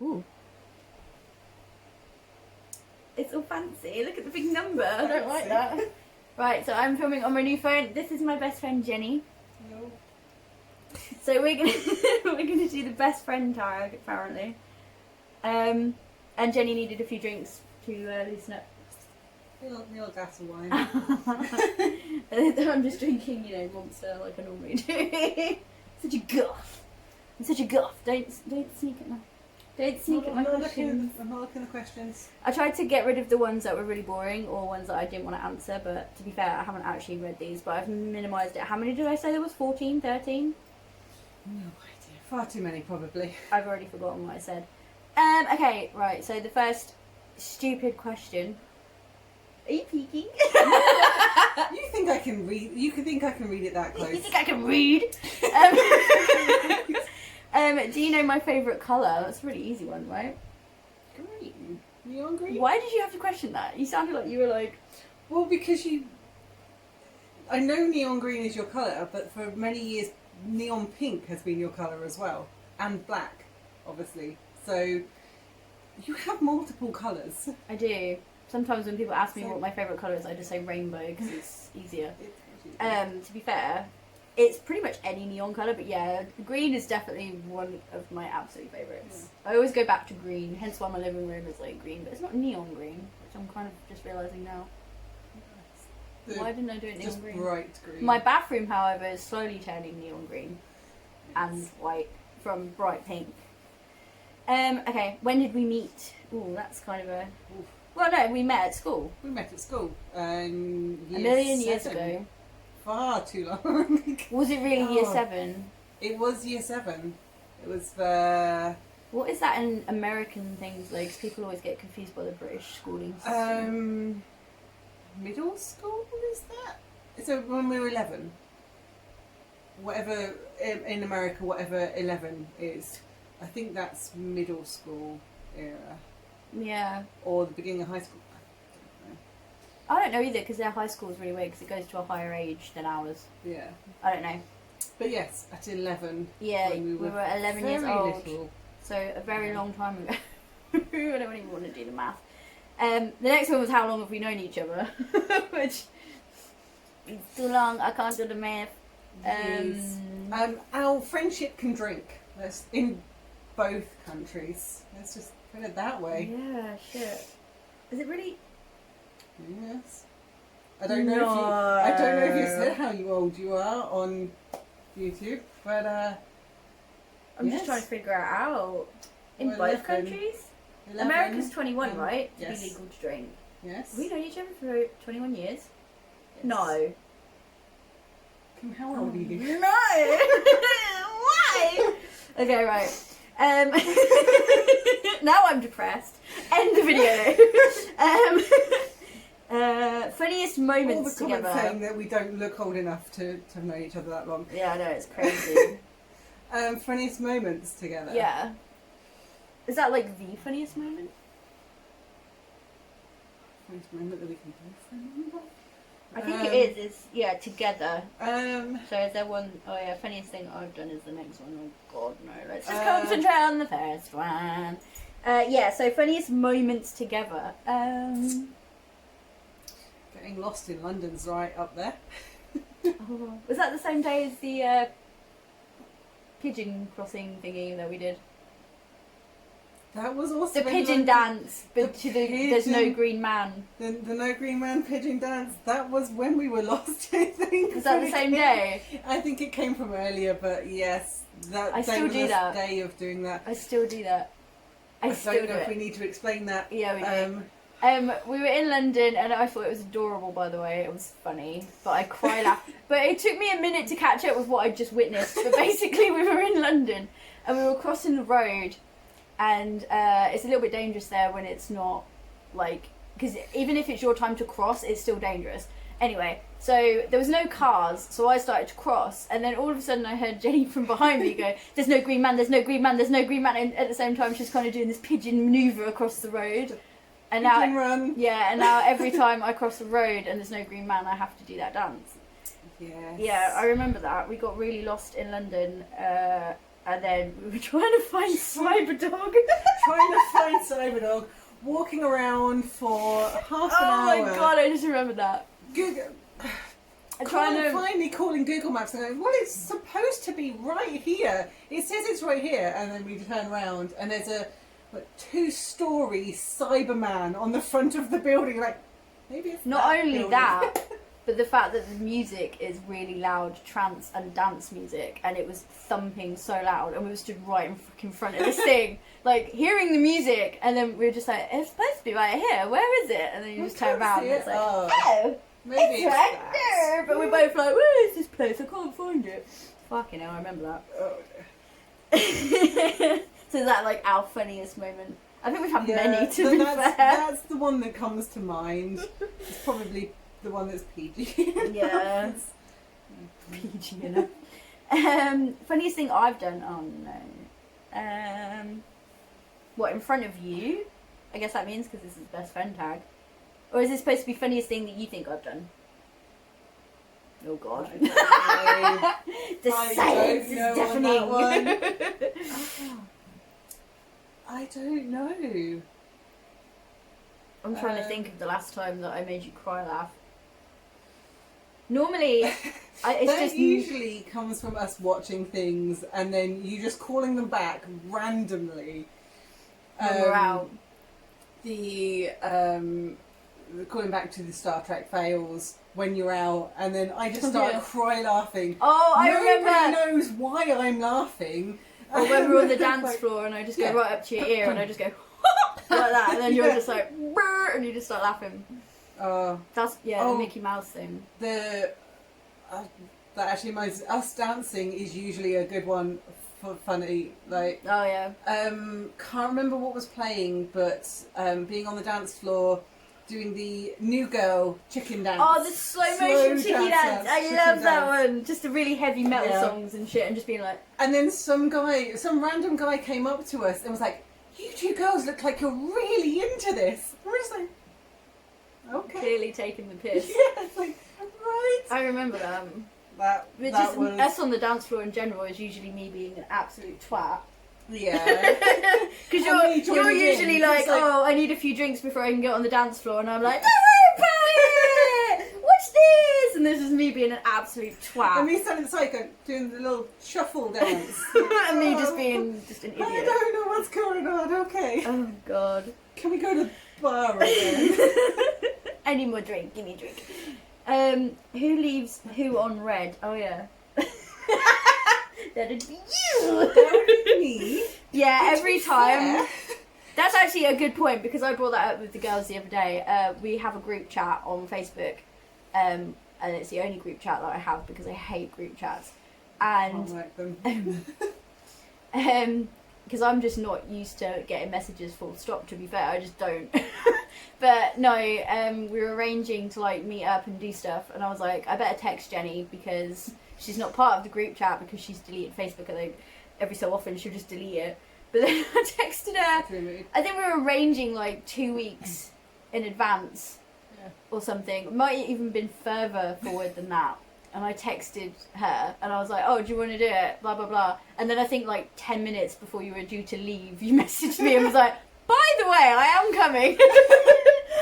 Ooh. It's all fancy. Look at the big number. I don't like that. Right, so I'm filming on my new phone. This is my best friend Jenny. Hello. So we're gonna do the best friend tag apparently. And Jenny needed a few drinks to loosen up. Neil a glass of wine. I'm just drinking, Monster like I normally do. Such a goth. I'm such a goth. Don't sneak at my. Don't sneak at my questions. I'm not looking at the questions. I tried to get rid of the ones that were really boring or ones that I didn't want to answer, but to be fair, I haven't actually read these, but I've minimised it. How many did I say there was? 14, 13? No idea. Far too many, probably. I've already forgotten what I said. Okay, right, so the first stupid question. Are you peeking? You think I can read? You can think I can read it that close? You think I can read? Do you know my favourite colour? That's a really easy one, right? Green. Neon green. Why did you have to question that? You sounded like you were like... Well, because I know neon green is your colour, but for many years, neon pink has been your colour as well, and black, obviously. So you have multiple colours. I do. Sometimes when people ask me what my favourite colour is, I just say rainbow because it's easier. To be fair, it's pretty much any neon colour, but yeah, green is definitely one of my absolute favourites. Yeah. I always go back to green, hence why my living room is like green, but it's not neon green, which I'm kind of just realising now. Why didn't I do it neon just green? Just bright green. My bathroom, however, is slowly turning neon green and white from bright pink. Okay, when did we meet? Ooh, that's kind of a... Oof. Well, no, we met at school. We met at school. A million years ago. Far too long. Was it really year 7? It was year 7. It was the... What is that in American things like? 'Cause people always get confused by the British schooling system. Middle school, is that? So when we were 11. Whatever, in America, whatever 11 is. I think that's middle school era. Yeah. Or the beginning of high school. I don't know either, because their high school is really weird because it goes to a higher age than ours. Yeah. I don't know. But yes, at 11. Yeah, we were 11 years old. Little. So a very long time ago. I don't even want to do the math. The next one was how long have we known each other? Which is too long, I can't do the math. Our friendship can drink. That's in both countries. Let's just put it that way. Yeah, shit. Is it really? Yes. I don't know if you said how old you are on YouTube, but I'm just trying to figure it out. In both countries? 11. America's 21, right? To be legal to drink. Yes. Have we known each other for 21 years? Yes. No. Kim, how old are you? No! Why? Okay, right. Now I'm depressed. End the video. Funniest moments together. All the comments saying that we don't look old enough to have known each other that long. Yeah, I know, it's crazy. Funniest moments together. Yeah. Is that like the funniest moment? Funniest moment that we can both remember? I think it is, yeah, together. So is there one, funniest thing I've done is the next one. Oh god, no. Let's just concentrate on the first one. So funniest moments together. Getting lost in London's right up there. Was that the same day as the pigeon crossing thingy that we did? That was also the pigeon dance, but there's no green man. The no green man pigeon dance. That was when we were lost. I think. Was that the same day? I think it came from earlier, but yes, I still do that. Day of doing that. I still do that. I don't know if we need to explain that. Yeah, we do. We were in London and I thought it was adorable, by the way. It was funny, but I cried out. But it took me a minute to catch up with what I'd just witnessed. But basically we were in London and we were crossing the road and it's a little bit dangerous there when it's not because even if it's your time to cross, it's still dangerous. Anyway, so there was no cars, so I started to cross, and then all of a sudden I heard Jenny from behind me go, "There's no green man, there's no green man, there's no green man," and at the same time she's kind of doing this pigeon manoeuvre across the road. And pigeon run. Yeah, and now every time I cross the road and there's no green man, I have to do that dance. Yes. Yeah, I remember that. We got really lost in London, and then we were trying to find Cyberdog. Trying to find Cyberdog, walking around for half an hour. Oh my god, I just remembered that. Google. Finally calling Google Maps and going, well, it's supposed to be right here. It says it's right here. And then we turn around and there's a 2-story Cyberman on the front of the building. Like, maybe it's Not that only building. that, but the fact that the music is really loud trance and dance music, and it was thumping so loud, and we were stood right in fucking front of this thing, like hearing the music, and then we were just like, it's supposed to be right here, where is it? And then you just turn around and it's like, oh, maybe it's right there. But we're both like, where is this place? I can't find it. Fucking hell, I remember that. Oh, So is that like our funniest moment? I think we've had yeah, many, to be fair. That's the one that comes to mind. It's probably the one that's PG. Yeah. PG enough. Funniest thing I've done? Oh no. What, in front of you? I guess that means because this is best friend tag. Or is this supposed to be funniest thing that you think I've done? Oh god. The silence is deafening. I don't know. I'm trying to think of the last time that I made you cry laugh. Normally, it's That just usually comes from us watching things and then you just calling them back randomly. when we're out. The calling back to the Star Trek fails when you're out, and then I just start Yeah. cry laughing. Oh, I remember. Nobody knows why I'm laughing. Or when we're on the It's dance like- floor and I just go Yeah. right up to your ear and I just go like that, and then you're Yeah. just like "Brr," and you just start laughing. That's the Oh. Mickey Mouse thing. That actually reminds us dancing is usually a good one for funny. Like, Oh yeah. can't remember what was playing, but being on the dance floor, doing the New Girl chicken dance. Oh, the slow motion Slow chicky dance. I chicken love that dance. one. Just the really heavy metal Yeah. songs and shit, and just being like, And then some random guy came up to us and was like, "You two girls look like you're really into this." And we're just like, okay. clearly taking the piss. Yeah, it's like, right. I remember that. That Just was, us on the dance floor in general is usually me being an absolute twat. yeah. Because And me you're joining in, usually it's like, like- oh, I need a few drinks before I can get on the dance floor, and I'm like, don't worry about it! Watch this! And this is me being an absolute twat. And me standing beside going, doing the little shuffle dance. And me just being just an I idiot. don't know what's going on, okay. Oh god. Can we go to the bar again? I need more drink, give me a drink. Who leaves who on red? Oh yeah. That'd be you! Me? Yeah, every time. Fair. That's actually a good point because I brought that up with the girls the other day. We have a group chat on Facebook, and it's the only group chat that I have because I hate group chats. I don't And like them. because I'm just not used to getting messages full stop, to be fair, I just don't. But no, we were arranging to like meet up and do stuff, and I was like, I better text Jenny because she's not part of the group chat because she's deleted Facebook, and like every so often she'll just delete it. But then I texted her. I think we were arranging like 2 weeks in advance, Yeah. or something. It might have even been further forward than that. And I texted her, and I was like, "Oh, do you want to do it?" Blah blah blah. And then I think like 10 minutes before you were due to leave, you messaged me and was like, "By the way, I am coming."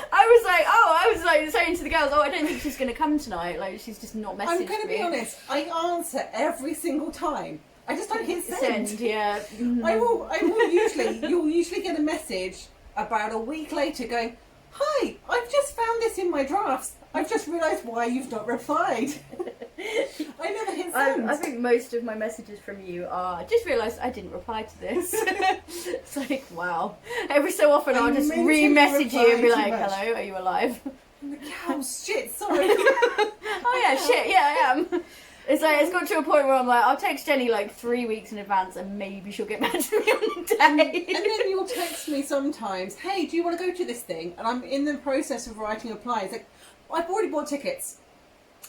I was like saying to the girls, "Oh, I don't think she's gonna come tonight. Like, she's just not messaged me." I'm going to be honest, I answer every single time. I just don't hit send. Yeah. You'll usually get a message about a week later going, "Hi, I've just found this in my drafts. I've just realised why you've not replied." I never hit send. I think most of my messages from you are, I just realised I didn't reply to this. It's like, wow. Every so often I'll just mentally re-message you and be reply like, too much. hello, are you alive? I'm like, oh shit, sorry. Oh yeah, shit, yeah, I am. It's like, it's got to a point where I'm like, I'll text Jenny like 3 weeks in advance and maybe she'll get back to me on the day. And then you'll text me sometimes, "Hey, do you want to go to this thing?" And I'm in the process of writing a reply. It's like, "I've already bought tickets."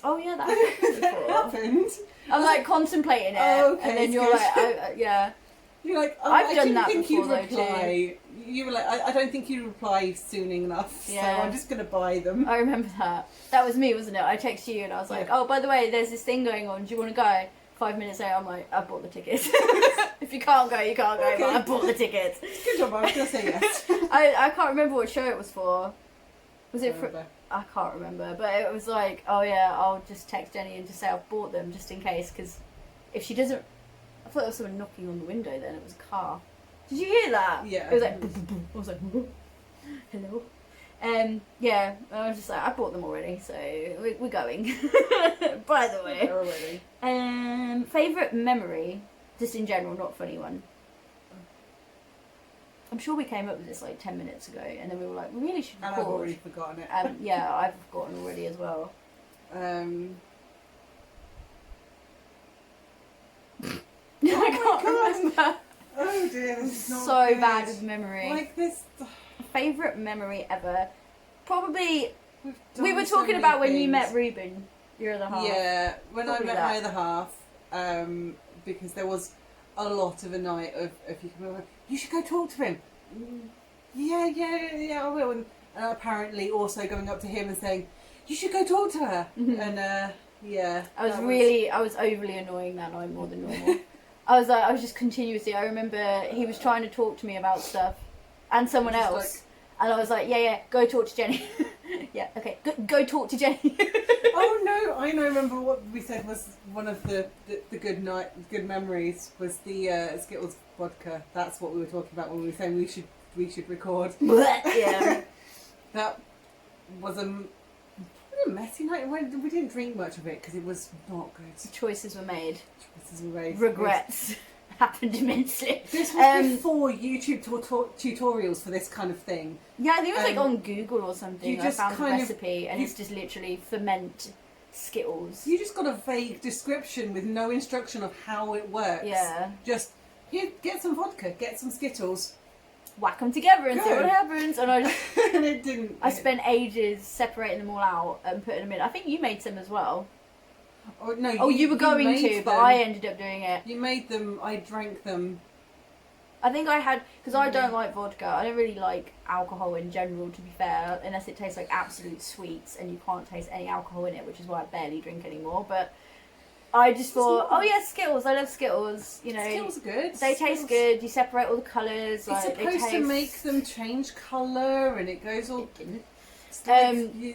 Oh yeah, that happened That before. happened. I'm like contemplating it, Oh, okay, and then it's you're good. like, yeah. You're like, "Oh, I've I done didn't that think before, you'd though, too. reply." You were like, I don't think you'd reply soon enough, so Yeah. I'm just going to buy them. I remember that. That was me, wasn't it? I texted you and I was like, Yeah. "Oh, by the way, there's this thing going on. Do you want to go?" 5 minutes later, I'm like, I bought the tickets. If you can't go, you can't go, but I bought the tickets. Good job, I was going to say yes. I can't remember what show it was for. Was it for... Remember. I can't remember, but it was like, oh yeah, I'll just text Jenny and just say I've bought them just in case, because if she doesn't... I thought there was someone knocking on the window then, it was a car. Did you hear that? Yeah. It was like, boom, boom, boom. I was like, hello? Yeah, I was just like, I bought them already, so we're going. By the way. Already. Favourite memory, just in general, not funny one. I'm sure we came up with this like 10 minutes ago, and then we were like, we really should And record. I've already forgotten it. Yeah, I've forgotten already as well. Oh I can't remember. Oh dear, this is not So good. bad with memory. Like this. Favourite memory ever? Probably, We've we done were so talking many about when you things. met Ruben, your other half. Yeah, when Probably I met that. my other half, because there was a lot of a night of you can remember, you should go talk to him. Yeah, I will. And apparently also going up to him and saying, you should go talk to her. Mhm. And yeah, I was overly annoying that night more than normal. I was just continuously, I remember he was trying to talk to me about stuff and someone Just else. And I was like, yeah, go talk to Jenny. Yeah, okay, go talk to Jenny. Oh no, I know. Remember what we said was one of the good memories was the Skittles vodka. That's what we were talking about when we were saying we should record. Yeah. That was a messy night. We didn't drink much of it because it was not good. Choices were made. Choices were made. Regrets happened immensely. This was before YouTube tutorials for this kind of thing. Yeah, I think it was like Um, on Google or something. you I just found a kind of- recipe and you- it's just literally ferment Skittles. You just got a vague description with no instruction of how it works. Yeah. Just here, get some vodka, get some Skittles, Whack them together and see Good. what happens. And and it didn't. I spent ages separating them all out and putting them in. I think you made some as well. Oh no! Oh, you were going made to, but them. I ended up doing it. You made them. I drank them. I think I had, because I don't like vodka. I don't really like alcohol in general, to be fair, unless it tastes like absolute sweets and you can't taste any alcohol in it, which is why I barely drink anymore. But I just thought, oh yeah, Skittles. I love Skittles. You know, Skittles are good. they taste good. You separate all the colours. It's Like, supposed they taste... to make them change colour, and it goes all. It didn't. it's like Um,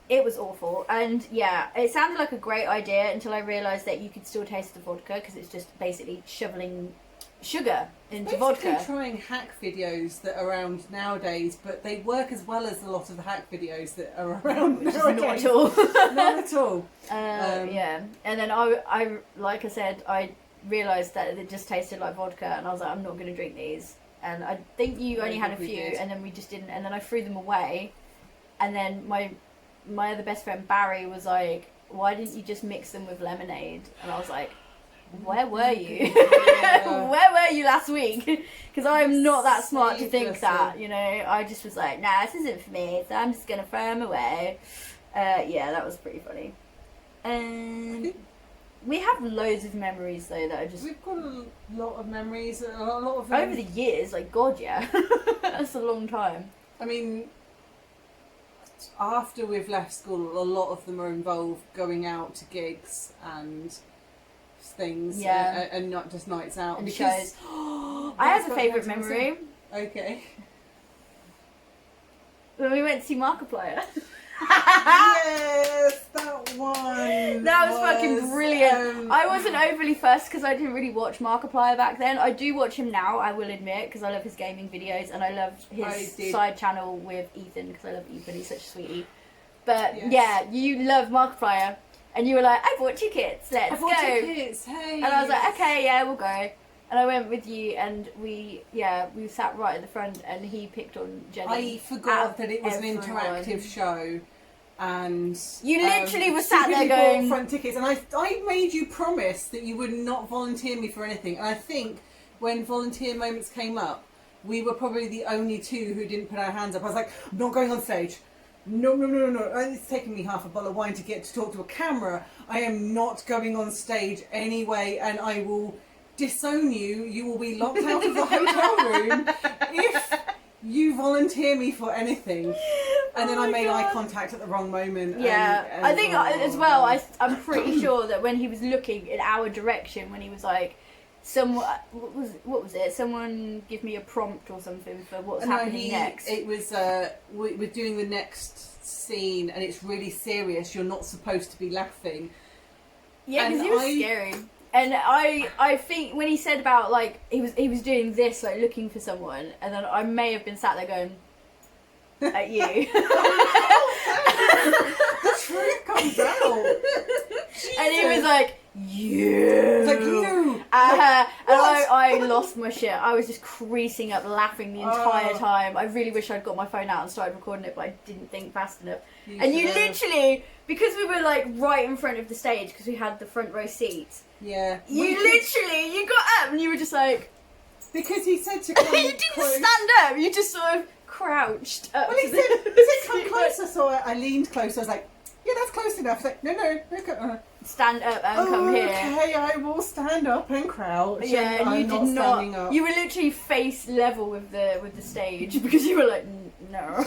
It was awful, and yeah, it sounded like a great idea until I realised that you could still taste the vodka because it's just basically shoveling sugar into basically vodka. trying hack videos that are around nowadays, but they work as well as a lot of the hack videos that are around Which is nowadays. not at all. Not at all. Yeah, and then I like I said, I realised that it just tasted like vodka, and I was like, I'm not going to drink these. And I think you only had a we few, did. and then we just didn't, and then I threw them away. And then my other best friend Barry was like, why didn't you just mix them with lemonade? And I was like, where were you? Yeah. Where were you last week? Because I'm not that smart to Saved think us that, all. you know. I just was like, nah, this isn't for me, so I'm just going to throw them away. Yeah, that was pretty funny. We have loads of memories, though, that are just... We've got a lot of memories, a lot of them. Over the years, like, God, yeah. That's a long time. I mean, after we've left school, a lot of them are involved going out to gigs and things, Yeah. and not just nights out. And because- shows. I have a what favourite I was gonna memory. Okay. When we went to see Markiplier. Yes, that one. That was fucking brilliant. I wasn't overly fussed because I didn't really watch Markiplier back then. I do watch him now, I will admit, because I love his gaming videos and I love I his did. side channel with Ethan, because I love Ethan, he's such a sweetie. But Yes. yeah, you love Markiplier and you were like, I bought tickets, let's I go. bought tickets. Hey. And I was like, okay, yeah, we'll go. And I went with you, and we sat right at the front, and he picked on Jenny. I forgot out that it was an everyone. interactive show, and You literally were sat there stupidly bought going- front tickets, and I made you promise that you would not volunteer me for anything. And I think when volunteer moments came up, we were probably the only two who didn't put our hands up. I was like, I'm not going on stage. No. It's taking me half a bottle of wine to get to talk to a camera. I am not going on stage anyway, and I will disown you. You will be locked out of the hotel room if you volunteer me for anything. And then Oh I my made God. eye contact at the wrong moment. Yeah, and I think oh, as well. God. I'm pretty sure that when he was looking in our direction, when he was like, "Someone, what was it? Someone give me a prompt or something for what's happening next." It was we're doing the next scene, and it's really serious. You're not supposed to be laughing. Yeah, because and he was I- scary. And I think when he said about like he was doing this like looking for someone, and then I may have been sat there going at you. The truth comes out. And he was like, you. It's like you. And What? I lost my shit. I was just creasing up, laughing the entire Oh. time. I really wish I'd got my phone out and started recording it, but I didn't think fast enough. You And you should have. literally, because we were like right in front of the stage, because we had the front row seats, Yeah. you got up and you were just like, Because he said to come you didn't close. stand up, you just sort of crouched up. Well, he to said, the- he said come closer, so I leaned closer. I was like, yeah, that's close enough. He's like, no, Stand up and come here. Okay, I will stand up and crouch. Yeah, and I'm you not did standing not. up. You were literally face level with the stage because you were like, no,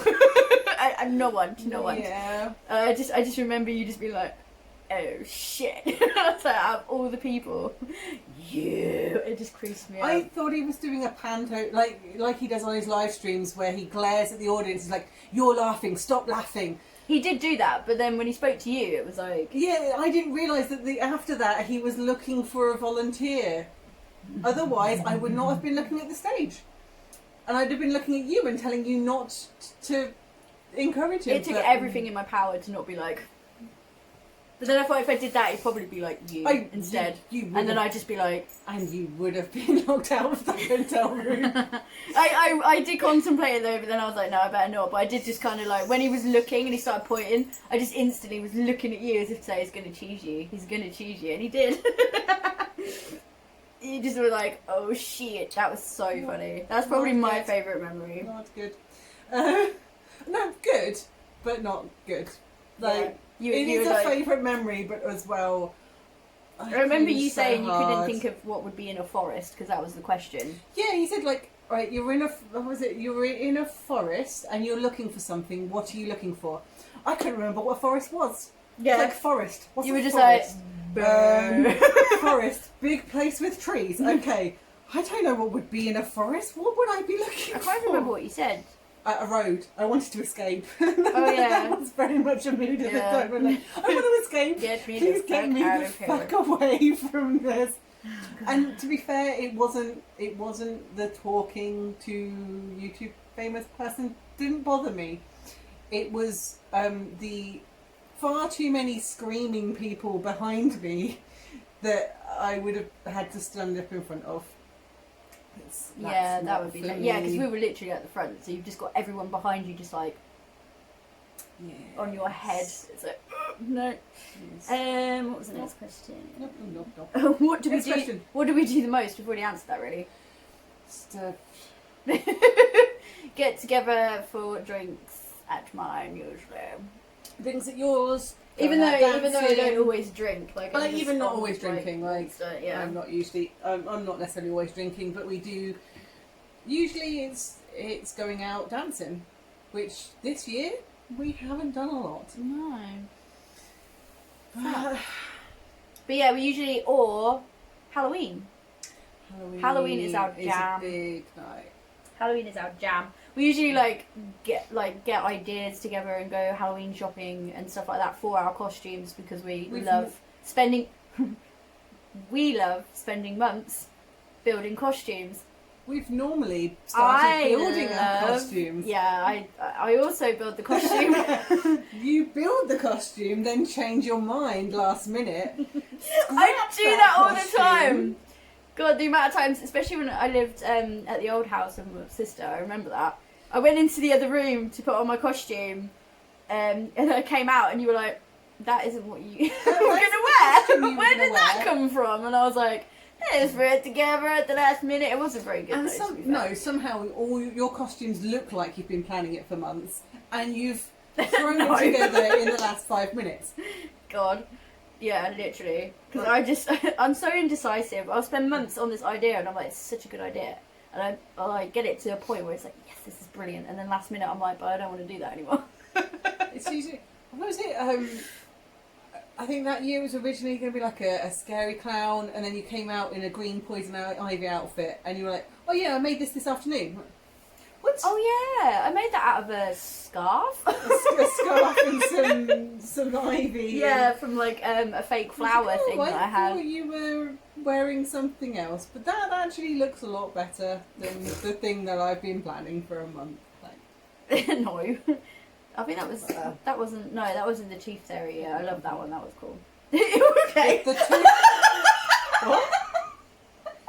I'm no one. Yeah. I just remember you just being like, oh shit. So out of all the people, it just creased me I out. thought he was doing a panto, like he does on his live streams, where he glares at the audience. He's like, "You're laughing, stop laughing." He did do that, but then when he spoke to you, it was like, Yeah, I didn't realise that after that he was looking for a volunteer. Otherwise, I would not have been looking at the stage, and I'd have been looking at you and telling you not to encourage him. it took but- everything in my power to not be like. But then I thought if I did that, he'd probably be like you instead. You And then would I'd just be like, and you would have been locked out of the hotel room. I did contemplate it though, but then I was like, no, I better not. But I did just kind of like, when he was looking and he started pointing, I just instantly was looking at you as if to say, he's going to choose you. He's going to choose you. And he did. You just were like, oh shit. That was so funny. That's probably Not my good. favourite memory. Not good. No, good, but not good. Like, You, it you is were a like, favourite memory, but as well. I remember you so saying you couldn't hard. think of what would be in a forest because that was the question. Yeah, he said like, right, you're in a what was it? You're in a forest and you're looking for something. What are you looking for? I couldn't remember what a forest was. Yeah. Like forest. What's You a were just forest? like, Forest, big place with trees. Okay, I don't know what would be in a forest. What would I be looking I for? can't remember what you said. A road. I wanted to escape. Oh, yeah. That was very much a mood at the Yeah. time. I'm like, I want to escape. Get me Please the get fuck me out the of here. fuck away from this. And to be fair, it wasn't the talking to YouTube famous person didn't bother me. It was the far too many screaming people behind me that I would have had to stand up in front of. Yeah, that would be for yeah, because me. we were literally at the front, so you've just got everyone behind you, just like Yeah. on your head. It's like no. Yes. What was the next question? Nope, nope, nope. What do we Next do? question. What do we do the most? We've already answered that, really. Just, Get together for drinks at mine usually. things at yours. Even going though out I don't dancing. always drink, like Like, I'm just even not on, always drinking, like, yeah. I'm not usually. I'm not necessarily always drinking, but we do. Usually, it's going out dancing, which this year we haven't done a lot. No. But yeah, we usually or Halloween. Halloween is our jam. a big night. Halloween is our jam. We usually get ideas together and go Halloween shopping and stuff like that for our costumes because we We've love spending. We love spending months building costumes. We've normally started I building our love- costumes. Yeah, I also build the costume. You build the costume, then change your mind last minute. I do that all the costume. time. God, the amount of times, especially when I lived at the old house with my sister, I remember that. I went into the other room to put on my costume, and I came out, and you were like, "That isn't what you were costume gonna you wear. were Where gonna did that wear?" come from?" And I was like, "Let's put it together at the last minute." It wasn't very good. And though, to be fair. somehow all your costumes look like you've been planning it for months, and you've thrown No. it together in the last 5 minutes. God. Yeah, literally. Because I'm so indecisive. I'll spend months on this idea and I'm like, it's such a good idea. and I like get it to a point where it's like, yes, this is brilliant, and then last minute I'm like, but I don't want to do that anymore. It's usually, what was it? I think that year was originally going to be like a scary clown, and then you came out in a green poison ivy outfit, and you were like, oh yeah, I made this afternoon. What? Oh yeah, I made that out of a scarf. A scarf and some ivy. Yeah, from like a fake flower thing that I I had. thought you were wearing something else, but that actually looks a lot better than the thing that I've been planning for a month. Like, No, I think that wasn't that wasn't the Chiefs area. I love that one. That was cool. Okay. the two, what? I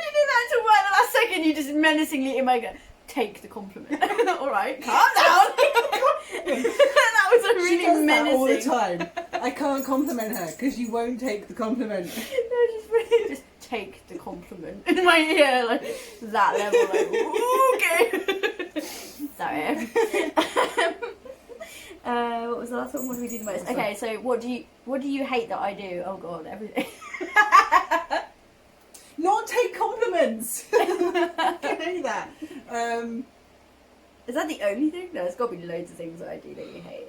didn't know that until right the last second. You just menacingly in my go. Take the compliment. All right, calm down. That was a She really does that menacing. all the time. I can't compliment her because you won't take the compliment. No, just take the compliment in my ear, like that level. Like, okay. Sorry. What was the last one? What did we do the most? Okay, so what do you hate that I do? Oh god, everything. Not take compliments. I can hate that. Is that the only thing? No, there's got to be loads of things that I do that you hate.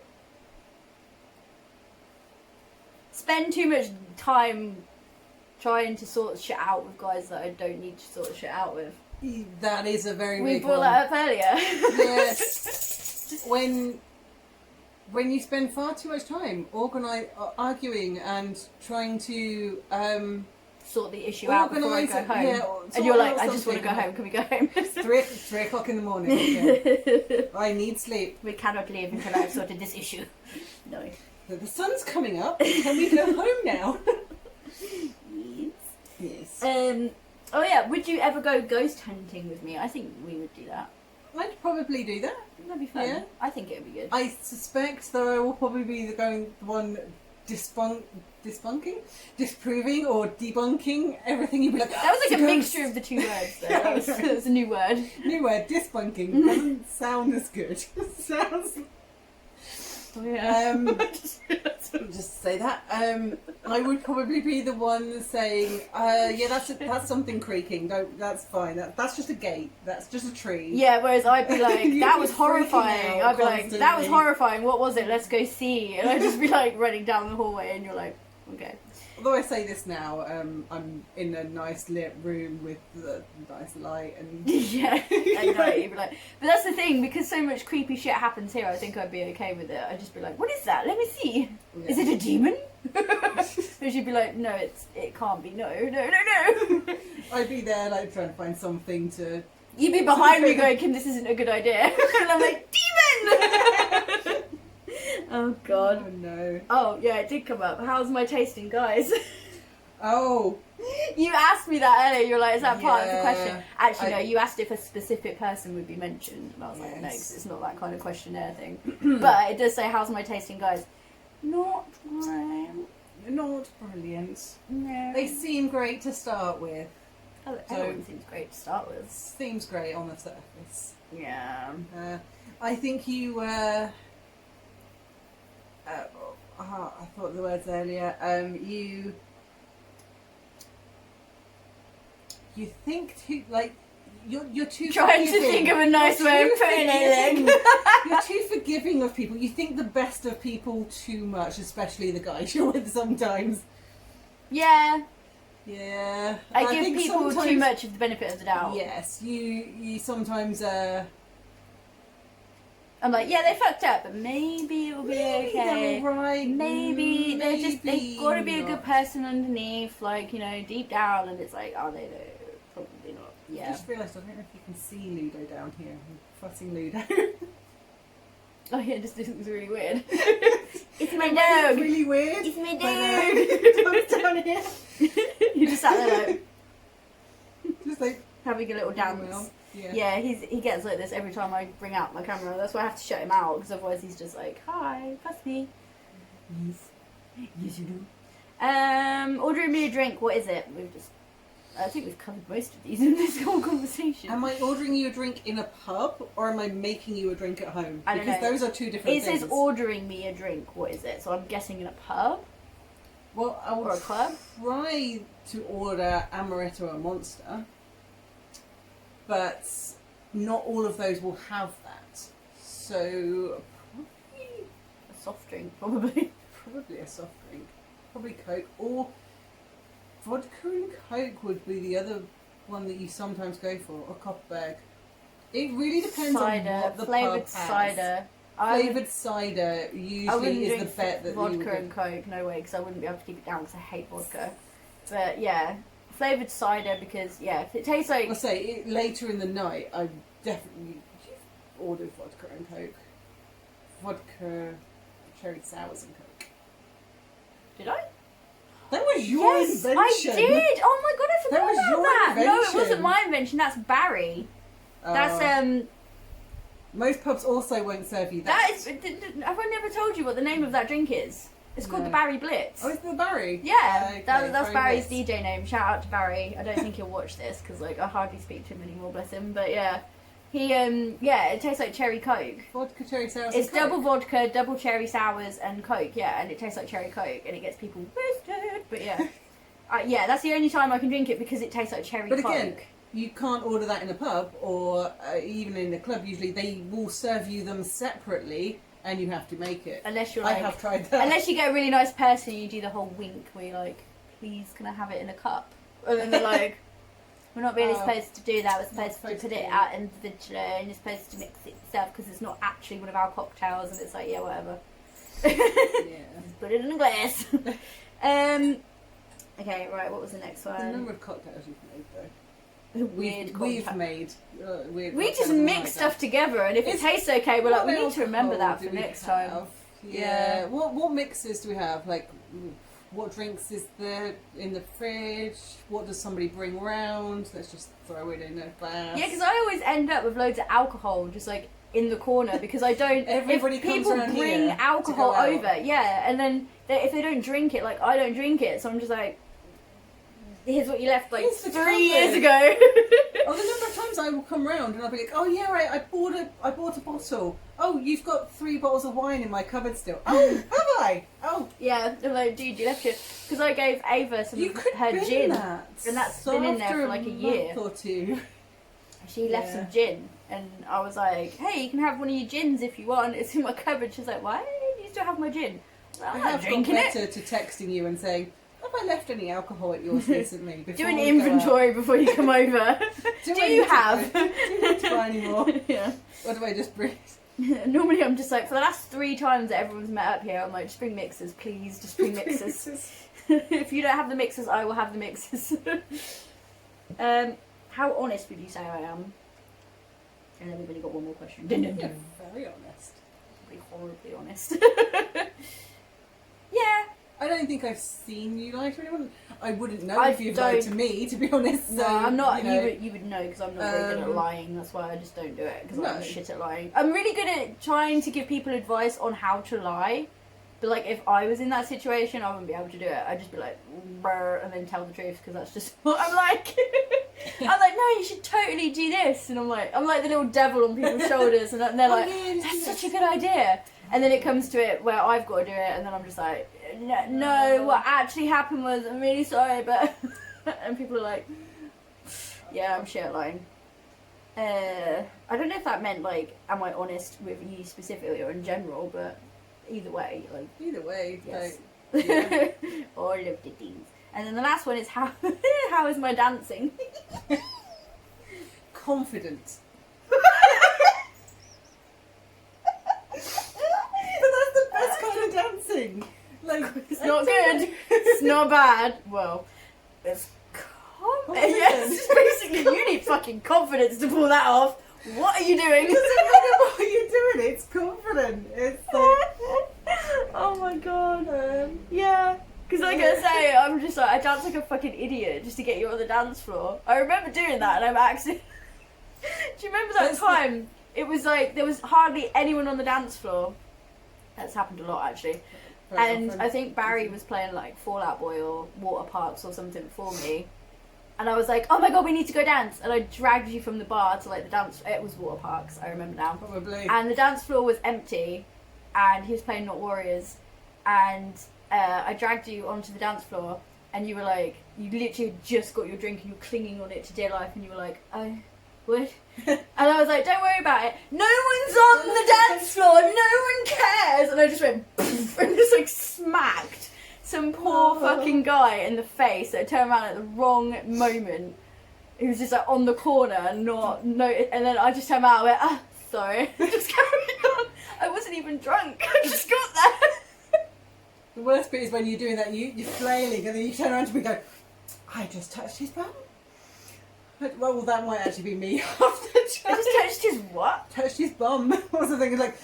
Spend too much time trying to sort shit out with guys that I don't need to sort shit out with. That is a very We big brought one. that up earlier. Yes. When you spend far too much time arguing and trying to Sort the issue out before I organise go it, home. yeah, or And you're sort like, out I just want to go something. home. Can we go home? 3 o'clock in the morning. Okay. I need sleep. We cannot leave until I've sorted this issue. No. The sun's coming up. Can we go home now? Yes. Oh yeah, would you ever go ghost hunting with me? I think we would do that. I'd probably do that. That'd be fun. Yeah. I think it would be good. I suspect that I will probably be the one disproving or debunking everything. You'd be like, That was like a "Ghost." mixture of the two words though. That was a new word. New word, debunking. Doesn't sound as good. Sounds. Oh yeah. Just say that. I would probably be the one saying, "Yeah, that's something creaking. Don't. That's fine. That's just a gate. That's just a tree." Yeah, whereas I'd be like, You'd that be was freaking horrifying. out I'd be like, that was constantly. horrifying. What was it? Let's go see. And I'd just be like running down the hallway, and you're like, okay. Although I say this now, I'm in a nice lit room with the nice light and. Yeah, I know. You'd be like, but that's the thing, because so much creepy shit happens here. I think I'd be okay with it. I'd just be like, what is that? Let me see. Yeah. Is it a demon? And she'd be like, no, it can't be. No. I'd be there like trying to find something to. You'd be behind me going, Kim, this isn't a good idea. And I'm like, demon! Oh god. Oh no. Oh yeah, it did come up. How's my taste in guys? Oh. You asked me that earlier. You're like, is that part of the Yeah, question? Actually, no. I- You asked if a specific person would be mentioned, and I was like, no, Yes. 'cause it's not that kind of questionnaire thing. But it does say, how's my taste in guys? Not great. Not brilliant. No. They seem great to start with. Oh, everyone seems great to start with. Seems great on the surface. Yeah. I think you. I thought the words earlier. You think too like you're too Trying to forgiving. think of a nice You're way of too putting forgiving. it. You're too forgiving of people. You think the best of people too much, especially the guys you're with sometimes. Yeah. Yeah. I give think people too sometimes- much of the benefit of the doubt. Yes, you sometimes I'm like, yeah, they fucked up, but maybe it'll be okay. they're alright. Maybe they're just, they've maybe got to be a not. good person underneath, like, you know, deep down, and it's like, oh, they don't, probably not. I Yeah. just realised I don't know if you can see Ludo down here. I'm fussing Ludo. Oh yeah, this looks really weird. It's my It's dog. really weird. It's my But, dog. down here. You just sat there like Just like having a little dance. well, yeah. Yeah, he gets like this every time I bring out my camera. That's why I have to shut him out, because otherwise he's just like, hi, fuss me. Yes, you do. Ordering me a drink. What is it? I think we've covered most of these in this whole conversation. Am I ordering you a drink in a pub or am I making you a drink at home? I don't because know. those are two different It things. says ordering me a drink. What is it? So I'm guessing in a pub Well, I or will a club. try to order Amaretto or Monster. but not all of those will have that. So A soft drink, probably. probably a soft drink, probably Coke, or vodka and Coke would be the other one that you sometimes go for, or Copperberg. It really depends Cider, on what the flavoured pub has. cider. Flavoured cider I wouldn't usually is the drink bet that you would vodka and Coke, no way, because I wouldn't be able to keep it down because I hate vodka. But yeah, flavoured cider because if it tastes like. I'll say later in the night, I definitely ordered vodka and Coke. Vodka, cherry sours and Coke. Did I? That was your Yes, invention. I did. Oh my god, I That forgot was about your that. No, it invention. wasn't my invention. That's Barry. That's Most pubs also won't serve you That that. is. Have I never told you what the name of that drink is? It's called No. the Barry Blitz. Oh, it's the Barry. Yeah, Okay, that's Barry Barry's Blitz. DJ name. Shout out to Barry. I don't think he'll watch this because I hardly speak to him anymore. Bless him. But yeah, he it tastes like cherry Coke. Vodka, cherry sours. It's and Coke. double vodka, double cherry sours, and Coke. Yeah, and it tastes like cherry Coke, and it gets people wasted. But yeah, that's the only time I can drink it because it tastes like cherry But Coke. again, you can't order that in a pub or even in a club. Usually, they will serve you them separately, and you have to make it. Unless you're I like, have tried that. unless you get a really nice person, you do the whole wink where you're like, please can I have it in a cup? And then they're like, we're not really supposed to do that, we're supposed to put it out individually and you're supposed to mix it yourself because it's not actually one of our cocktails. And it's like, yeah, whatever. Yeah. Just put it in a glass. Okay, right, what was the next The one? number of cocktails you've made, though. Weird We've cocktail. made weird. We just cocktails and mix like stuff that. together and if it It's- tastes okay, we're like, we What need to remember alcohol that do for we next time. have? Yeah. Yeah. What mixes do we have? Like, what drinks is there in the fridge? What does somebody bring round? Let's just throw it in a glass. Yeah, because I always end up with loads of alcohol just like in the corner because I don't. Everybody if comes people around bring here to alcohol go out. over, yeah, and then if they don't drink it, like I don't drink it, so I'm just like, here's what you left like Here's the 3 years cupboard. ago. Oh, the number of times I will come round and I'll be like, oh yeah, right, I bought a bottle. Oh, you've got 3 bottles of wine in my cupboard still. Oh, have I? Oh, Yeah, I'm like, dude, you left it because I gave Ava some you of could her bin gin, that. and that's So been in there after for like a year. month or two. She left Yeah. some gin, and I was like, hey, you can have one of your gins if you want. It's in my cupboard. She's like, why do you still have my gin? Well, I I'm not have got drinking it. better to texting you and saying, have I left any alcohol at yours recently? Do before an we go out? inventory before you come over. Do I you need to- have? do you need to buy any more? Yeah. Or do I just bring Normally I'm just like, for the last 3 times that everyone's met up here, I'm like, just bring mixers, please, just bring mixers. If you don't have the mixers, I will have the mixers. How honest would you say I am? And then we've only got one more question. Dun, dun, Yeah, dun. very honest. Be horribly honest. Yeah. I don't think I've seen you lie to anyone. I wouldn't know I if you've lied to don't- me, to be honest. No, so, I'm not. You know, You would know because I'm not very good at lying. That's why I just don't do it because I'm No. shit at lying. I'm really good at trying to give people advice on how to lie. But like, if I was in that situation, I wouldn't be able to do it. I'd just be like, brr, and then tell the truth because that's just what I'm like. I'm like, no, you should totally do this, and I'm like the little devil on people's shoulders, and they're like, yeah, just do that's this. such a good idea. And then it comes to it where I've got to do it, and then I'm just like, no, what actually happened was, I'm really sorry, but and people are like, yeah, I'm shit at lying. I don't know if that meant like, am I honest with you specifically or in general, but either way, like, Either way, yes. like, yeah. All of the things. And then the last one is how how is my dancing? confident. But that's the best kind of dancing. Like, It's not good. It's not bad. Well, it's Confident. yes. Basically, you need fucking confidence to pull that off. What are you doing? It doesn't matter what you're doing. It's confident. It's like, Oh my god. Yeah. Because like I say, I'm just like, I dance like a fucking idiot just to get you on the dance floor. I remember doing that and I'm actually... Do you remember that That's the- time? It was like, there was hardly anyone on the dance floor. That's happened a lot actually. very And often. I think Barry was playing like Fall Out Boy or Water Parks or something for me. And I was like, oh my god, we need to go dance. And I dragged you from the bar to like the dance. It was Water Parks, I remember now. Probably. And the dance floor was empty. And he was playing Not Warriors. And I dragged you onto the dance floor. And you were like, you literally had just got your drink and you were clinging on it to dear life. And you were like, oh, would. And I was like, don't worry about it. No one's on the dance floor. No one cares. And I just went poof, and just like smacked some poor fucking guy in the face that turned around at the wrong moment. He was just like on the corner and and then I just turned around and went, ah, sorry. Just carried on. I wasn't even drunk. I just got there. The worst bit is when you're doing that, you're flailing, and then you turn around to me and go, I just touched his bum. Well, that might actually be me after I just touched his what? touched his bum or something. It's like,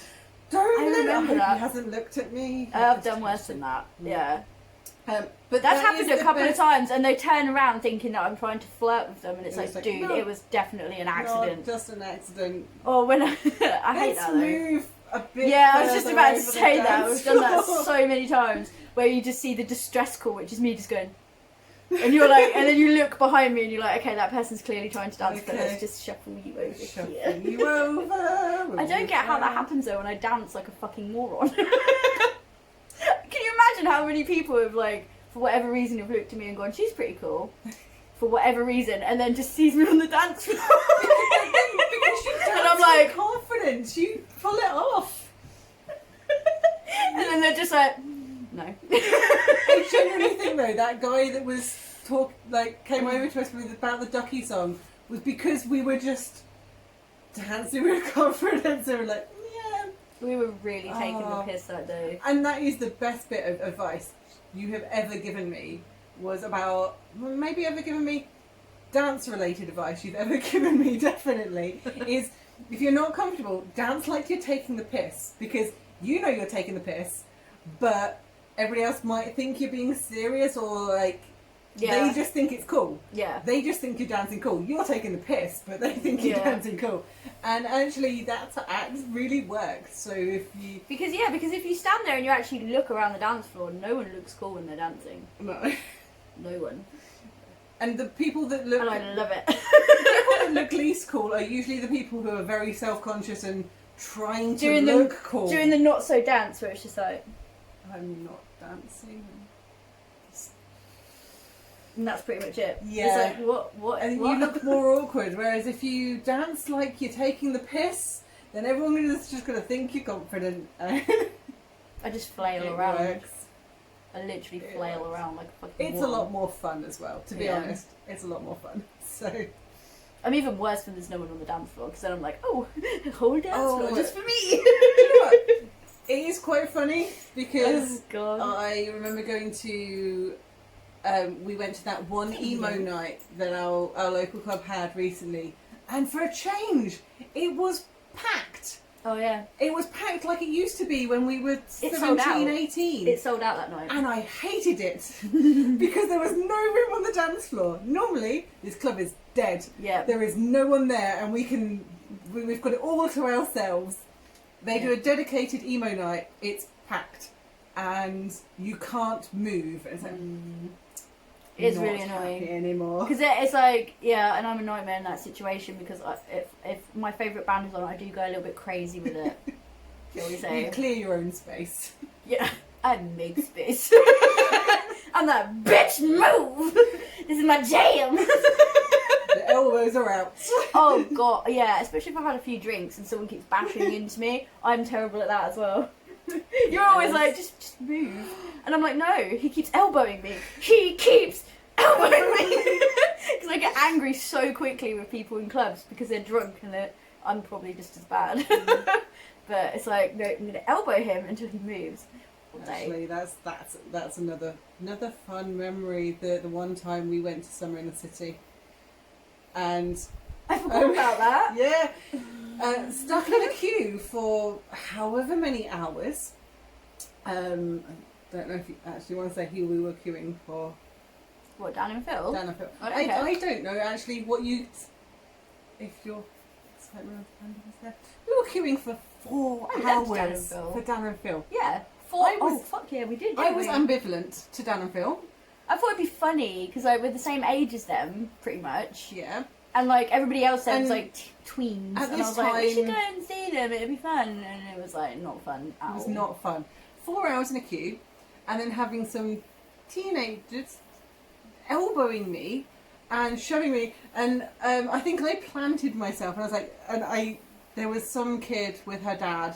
don't I look. remember that. He hasn't looked at me. I've done worse than that. Yeah. But That's that happened is a the couple of best- times, and they turn around thinking that I'm trying to flirt with them, and it's And like, it's like, dude, no. it was definitely an accident. Not just an accident. Or when I hate Let's that though. move a bit. Yeah, I was just further about to over the say that. dance We've done that floor. so many times, where you just see the distress call, which is me just going, and you're like, and then you look behind me, and you're like, okay, that person's clearly trying to dance, but Okay. let's just shuffle you over Shuffle here. you over. I don't get how that happens though when I dance like a fucking moron. Can you imagine how many people have like, for whatever reason, have looked at me and gone, she's pretty cool, for whatever reason, and then just sees me on the dance floor. Because you And dance I'm like- with confidence, you pull it off. And then they're just like, no. I genuinely think though that guy that was came over to us with about the Ducky song was because we were just dancing with confidence and we were like, yeah. We were really taking the Oh. piss that day. And that is the best bit of advice you have ever given me, was about, maybe ever given me, dance related advice you've ever given me, definitely, is if you're not comfortable, dance like you're taking the piss, because you know you're taking the piss, but everybody else might think you're being serious, or like, Yeah. they just think it's cool. Yeah. They just think you're dancing cool. You're taking the piss, but they think you're Yeah. dancing cool. And actually, that really works. So if you... Because if you stand there and you actually look around the dance floor, no one looks cool when they're dancing. No. No one. And the people that look... And I love it. The people that look least cool are usually the people who are very self-conscious and trying to Doing the- look cool. Doing the not so dance where it's just like, I'm not dancing. and that's pretty much it. Yeah. It's like, what? And what? you look more awkward. Whereas if you dance like you're taking the piss, then everyone is just going to think you're confident. I just flail It around. works. I literally It flail works. around like a fucking It's a woman. lot more fun as well, to be Yeah. honest. It's a lot more fun. So, I'm even worse when there's no one on the dance floor, because then I'm like, oh, whole dance Oh. floor just for me. you know what? It is quite funny because Oh, God. I remember going to. We went to that one emo night that our local club had recently, and for a change, it was packed. Oh, yeah. It was packed like it used to be when we were sold 17, out. 18. It sold out that night. And I hated it because there was no room on the dance floor. Normally, this club is dead. Yeah. There is no one there, and we've got it all to ourselves. They do a dedicated emo night. It's packed, and you can't move. It's like, It's not really happy annoying. anymore. Because it's like, yeah, and I'm a nightmare in that situation because if my favourite band is on, I do go a little bit crazy with it. Shall we You say? clear your own space. Yeah, I make space. I'm like, bitch, move! This is my jam! The elbows are out. Oh, God, yeah, especially if I've had a few drinks and someone keeps bashing into me. I'm terrible at that as well. You're always like, just move. And I'm like, no, he keeps elbowing me. He keeps elbowing me. Because I get angry so quickly with people in clubs because they're drunk and I'm probably just as bad. But it's like, no, I'm going to elbow him until he moves. All day. Actually, that's another fun memory. The one time we went to Summer in the City, and I forgot about that. yeah, stuck in a queue for however many hours. I don't know if you actually want to say who we were queuing for. What, Dan and Phil? Dan and Phil. I don't care. I don't know actually what you. If you're. We were queuing for 4 I loved Dan and hours Phil. for Dan and Phil. Yeah. I Fuck yeah, we did. I didn't was we? ambivalent to Dan and Phil. I thought it'd be funny because like we're the same age as them, pretty much, Yeah. and like everybody else there was And like tweens, at and I this was like, we should time- go and see them. It'd be fun, and it was like not fun at It was all. not fun. 4 hours in a queue, and then having some teenagers elbowing me, and shoving me. And I think I planted myself, and I was like, there was some kid with her dad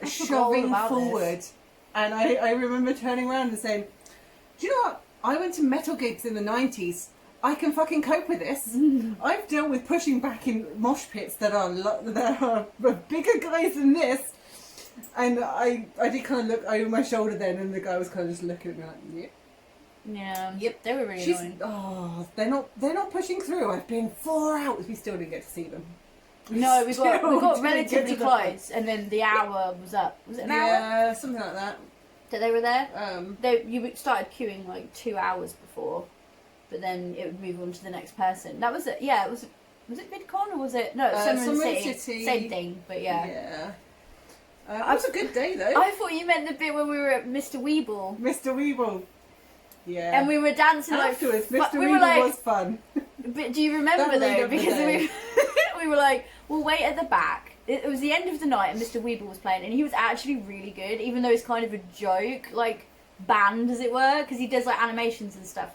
shoving forward, and I remember turning around and saying, "Do you know what? I went to metal gigs in the 90s. I can fucking cope with this. I've dealt with pushing back in mosh pits that are bigger guys than this." And I did kind of look over my shoulder then, and the guy was kind of just looking at me like, "Yep." Yeah. Yep. They were really annoying. Oh, they're not pushing through. I've been 4 hours. We still didn't get to see them. No, we got didn't relatively get to close, and then the hour was up. Was it an hour Yeah, something like that. that they were there? Um, You started queuing like 2 hours before, but then it would move on to the next person. That was it. Yeah, it was. Was it VidCon or was it? No, it's Summer in the City. Same thing, but yeah. Yeah. It was a good day though. I thought you meant the bit when we were at Mr. Weeble. Mr. Weeble. Yeah. And we were dancing afterwards. like... Mr. we Weeble were like, was fun. But do you remember That made though? up the Because day. we were like, we'll wait at the back. It was the end of the night and Mr. Weeble was playing, and he was actually really good, even though it's kind of a joke, like, band, as it were, because he does, like, animations and stuff.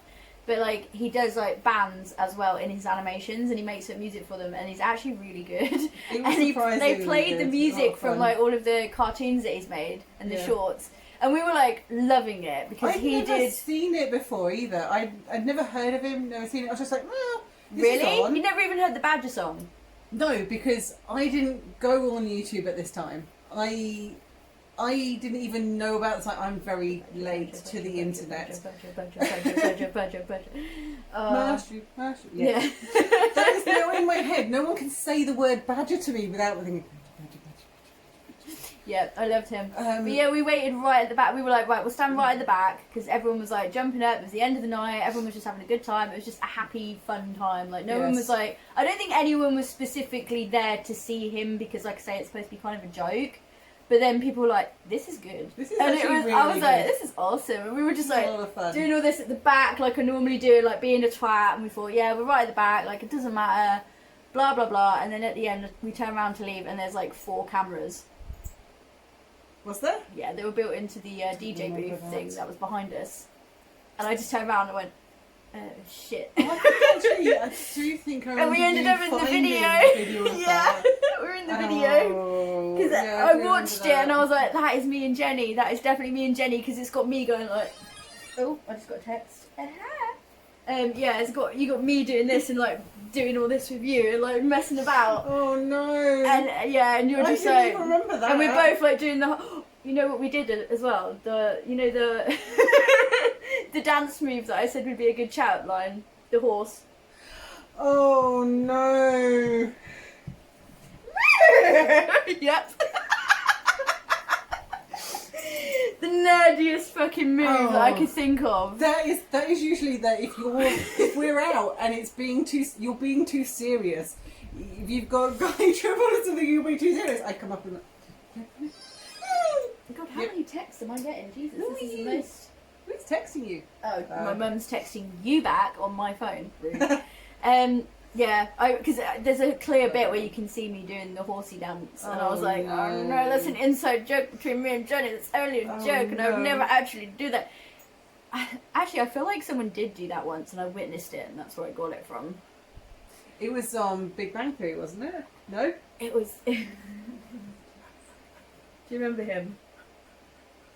But, like, he does, like, bands as well in his animations, and he makes up music for them, and he's actually really good. It was And they surprisingly played the good. music Oh, from, fun. like, all of the cartoons that he's made, and the Yeah. shorts. And we were, like, loving it, because I'd he never did... seen it before either. I'd never heard of him, never seen it. I was just like, well, this Really? is on. You never even heard the Badger song? No, because I didn't go on YouTube at this time. I didn't even know about this. I'm very late to the internet. Mushroom. Yeah. That is now in my head. No one can say the word badger to me without thinking badger. Yeah, I loved him. Um, But yeah, we waited right at the back. We were like, right, we'll stand right at the back because everyone was like jumping up. It was the end of the night. Everyone was just having a good time. It was just a happy, fun time. Like no one Yes. was like, I don't think anyone was specifically there to see him because, like I say, it's supposed to be kind of a joke. But then people were like, this is good. This is And it actually was, really I was like, good. this is awesome. And we were just It's a like lot of fun. doing all this at the back, like I normally do, like being a twat. And we thought, yeah, we're right at the back. Like it doesn't matter. Blah blah blah. And then at the end, we turn around to leave, and there's like 4 cameras. Was there? Yeah, they were built into the DJ remember booth that. thing that was behind us. And I just turned around and went, oh shit. I think actually, I do think I And we remember ended you up in the finding video. of Yeah, that. we were in the video. Oh, Because yeah, I do watched remember it and that. I was like, that is me and Jenny. That is definitely me and Jenny because it's got me going like, oh, I just got a text. Yeah, you got me doing this and like doing all this with you and like messing about. Oh no! And and you're I just didn't like, even remember that. and we're both like doing the. You know what we did as well? The the dance move that I said would be a good shout line. The horse. Oh no! Yep. The nerdiest fucking move that I could think of. That is usually that if we're out and you're being too serious. If you've got a guy trouble or something, you're being too serious. I come up and. God, how many texts am I getting? Jesus, Who this are is the you? most. Who's texting you? Oh, Oh. my mum's texting you back on my phone. Rude. Yeah, because there's a clear bit where you can see me doing the horsey dance, and I was Oh, like, no. oh no, that's an inside joke between me and Johnny. It's only a Oh, joke, and I would no. never actually do that. Actually, I feel like someone did do that once, and I witnessed it, and that's where I got it from. It was Big Bang Theory, wasn't it? No. It was. Do you remember him?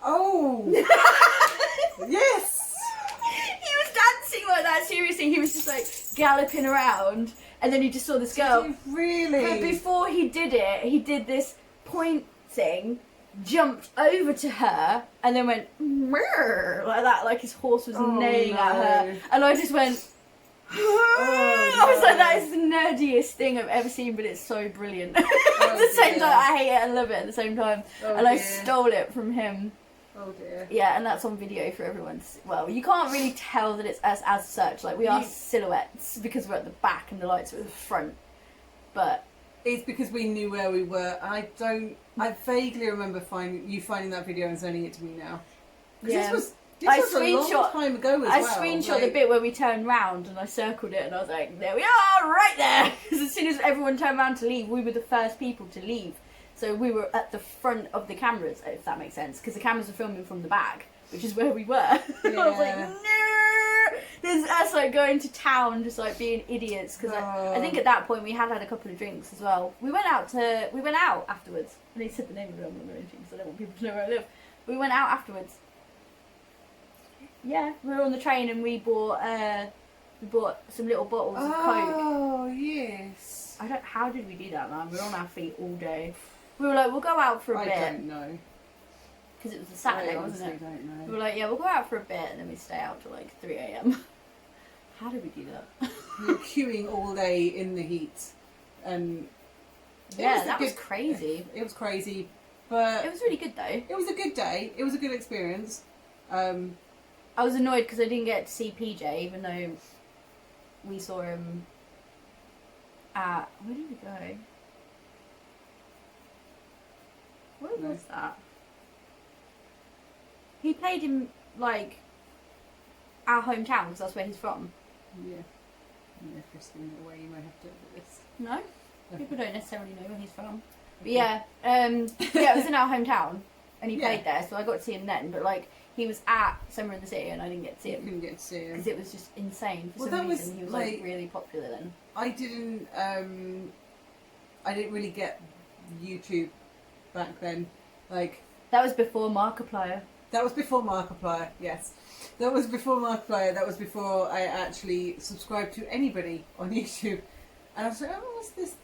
Oh. Yes. He was dancing like that, seriously. He was just like galloping around, and then he just saw this girl. Did you really? But before he did it, he did this point thing, jumped over to her, and then went "Meow," like that, like his horse was Oh, neighing at no. her. And I just went. I was like, that is the nerdiest thing I've ever seen, but it's so brilliant. At the same dear. time, I hate it and love it at the same time. Oh, And I dear. stole it from him. Oh dear. Yeah, and that's on video for everyone to see. Well, you can't really tell that it's us as such. Like, we are silhouettes because we're at the back and the lights are at the front. But It's because we knew where we were. I vaguely remember finding that video and sending it to me now. 'Cause yeah. This I was a long screenshot- time ago as I well. screenshot the like- bit where we turned round and I circled it and I was like, there we are, right there! Because as soon as everyone turned round to leave, we were the first people to leave. So we were at the front of the cameras, if that makes sense, because the cameras were filming from the back, which is where we were. I was like, Yeah. no! There's us like going to town, just like being idiots. Because I think at that point we had a couple of drinks as well. We went out afterwards. And they said the name of it. I'm not going to because I don't want people to know where I live. We went out afterwards. Yeah, we were on the train and we bought some little bottles of Coke. Oh yes. How did we do that, man? We were on our feet all day. We were like, we'll go out for a bit. I don't know. Because it was a Saturday, I wasn't honestly it? don't know. We were like, yeah, we'll go out for a bit, and then we stay out till like 3 a.m. How did we do that? We were queuing all day in the heat, and yeah, that was crazy. It was crazy, but It was really good though. it was a good day. It was a good experience. I was annoyed because I didn't get to see PJ, even though we saw him at... Where did we go? Where was that? He played in, like, our hometown, because that's where he's from. Yeah. Yeah, Christine, in a way you may have to edit this. No? People don't necessarily know where he's from. But yeah, it was in our hometown, and he played there, so I got to see him then, but, like, he was at Summer in the City, and I didn't get to see You him. couldn't get to see him. Because it was just insane. For Well, some that reason, was, he was, like, really popular then. I didn't really get YouTube back then. Like, That was before Markiplier. that was before Markiplier, yes. That was before Markiplier. That was before I actually subscribed to anybody on YouTube. And I was like, oh, what's this?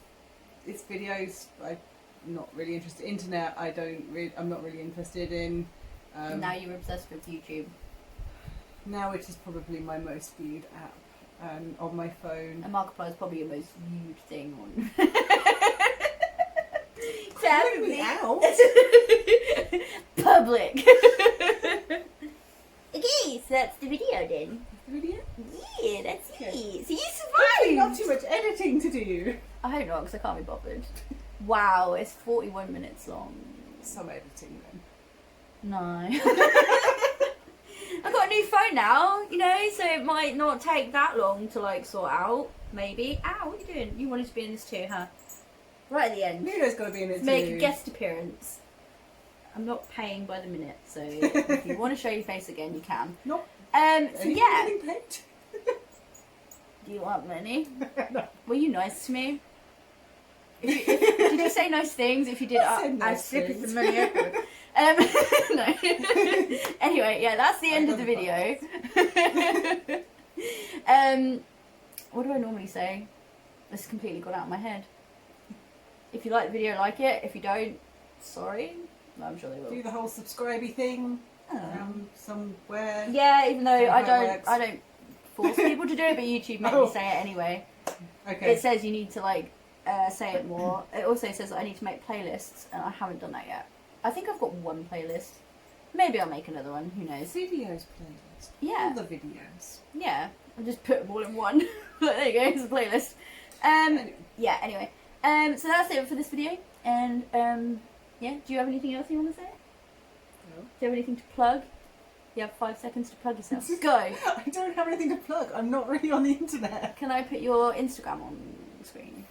It's videos. I'm not really interested. Internet, I'm not really interested in. Now you're obsessed with YouTube. Now it is probably my most viewed app on my phone. And Markiplier is probably your most viewed thing on. Calling me out. Public. Okay, so that's the video then. Video? Yeah, that's Okay. it. So you Hopefully not survived. too much editing to do. I hope not, because I can't be bothered. Wow, it's 41 minutes long. Some editing then. No. I've got a new phone now, you know, so it might not take that long to like sort out. Maybe. Ow, what are you doing? You wanted to be in this too, huh? Right at the end. Nero's got to be in it To make a too. guest appearance. I'm not paying by the minute, so if you want to show your face again, you can. Nope. So Anything yeah. getting paid? Do you want money? No. Were you nice to me? Did you say nice things? If you did, I said I'll nice slip you things. some money over. No. Anyway, yeah, that's the end of the video. What do I normally say? It's completely gone out of my head. If you like the video, like it. If you don't, sorry. No, I'm sure they will. Do the whole subscribey thing somewhere. Yeah, even though Don't know I how it works. don't force people to do it, but YouTube made me say it anyway. Okay. It says you need to like say it more. It also says that I need to make playlists, and I haven't done that yet. I think I've got one playlist. Maybe I'll make another one. Who knows? Videos playlist. Yeah. All the videos. Yeah, I'll just put them all in one. There you go, it's a playlist. Anyway. Yeah. Anyway, so that's it for this video. And yeah, do you have anything else you want to say? No. Do you have anything to plug? You have 5 seconds to plug yourself. Go. I don't have anything to plug. I'm not really on the internet. Can I put your Instagram on the screen?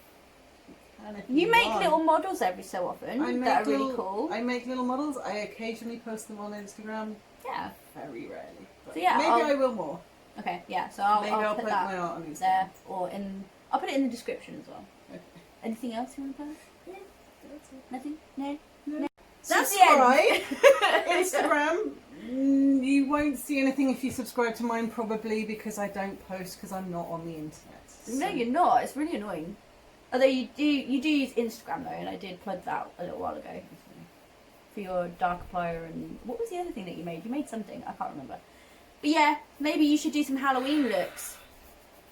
And if You make want. little models every so often I that are make really cool. I make little models. I occasionally post them on Instagram. Yeah. Very rarely. But So yeah, maybe I'll- I will more. Okay. Yeah. So I'll Maybe I'll put put that my art on Instagram. there, or in. I'll put it in the description as well. Okay. Anything else you want to put? Yeah, that's it. Nothing. No. No. That's Subscribe. the end. Instagram. You won't see anything if you subscribe to mine, probably because I don't post because I'm not on the internet. No, So- you're not. It's really annoying. Although you do use Instagram though, and I did plug that a little while ago for your Darkiplier and what was the other thing that you made? You made something I can't remember. But yeah, maybe you should do some Halloween looks.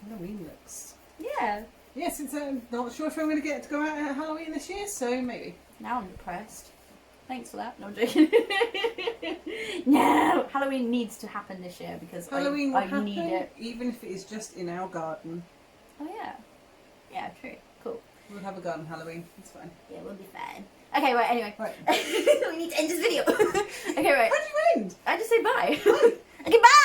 Halloween looks. Yeah. Yeah, since I'm not sure if I'm going to get to go out at Halloween this year, so maybe. Now I'm depressed. Thanks for that. No, I'm joking. No, Halloween needs to happen this year because Halloween will I happen, need it. even if it is just in our garden. Oh yeah. Yeah, true. Cool. We'll have a garden Halloween. It's fine. Yeah, we'll be fine. Okay, right, anyway. Right. We need to end this video. Okay, right. How do you end? I just say bye. Okay, bye!